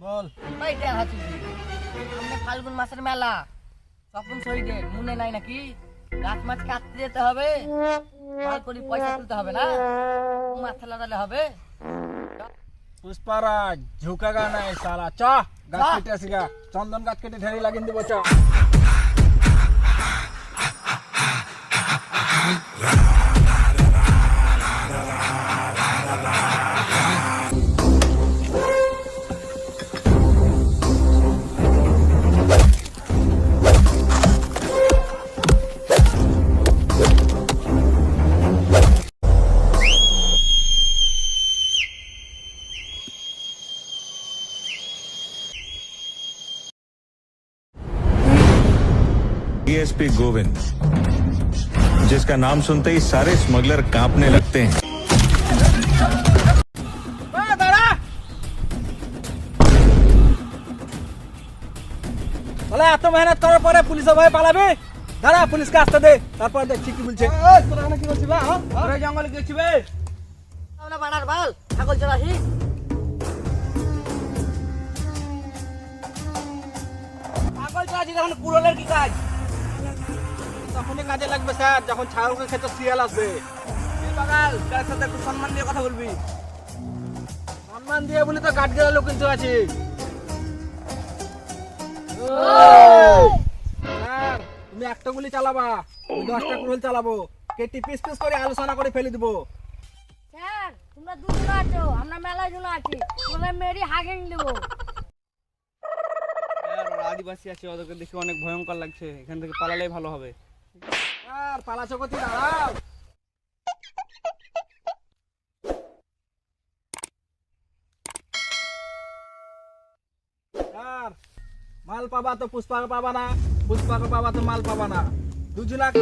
বল ভাই দেখা তুই সামনে ফাল্গুন মাসের মেলা স্বপন শহীদের মনে নাই নাকি গাছ মাছ কাটতে যেতে হবে মাল করি পয়সা তুলতে হবে না মাথা লাগালে হবে পুষ্পারাজ ঝুঁকাগা নাই সালা চ গাছ কেটে আসিগা চন্দন গাছ কেটে ঢেরি লাগিয়ে দিব চ डीएसपी गोविंद, जिसका नाम सुनते ही सारे स्मगलर कांपने लगते हैं। এত মেহনত করার পরে পুলিশের ভয়ে পালাবি দাঁড়া পুলিশকে আসতে দে তারপর দেখছি কি বলছে তোরা কি বলছিস তোরা জঙ্গলে গেছিবে আমরা বানার বাল ছাগল চড়াহি পাগল চড়াচ্ছি তখন কুড়োলের কি কাজ তখনই কাজে লাগবে স্যার যখন ছাগলকে খেতে শিয়াল আসবে পাগল তার সাথে একটু সম্মান দিয়ে কথা বলবি সম্মান দিয়ে বলি তো গাট গেলা লোক কিন্তু আছে স্যার তুমি একটা গুলি চালাবা আমি 10টা কুড়োল চালাবো কেটে পিস পিস করে আলোচনা করে ফেলে দিব স্যার তোমরা দুজন আছো আমরা মেলায় জন আছি তোমরা মেরি হাগেন দেবো আদিবাসী আছে ওদেরকে দেখে অনেক ভয়ঙ্কর লাগছে এখান থেকে পালালেই ভালো হবে আর পালাছো কোথায় দাঁড়াও স্যার মাল পাবা তো পুষ্পাকে পাবা না পুষ্পাকে পাবা তো মাল পাবা না 2 লাখ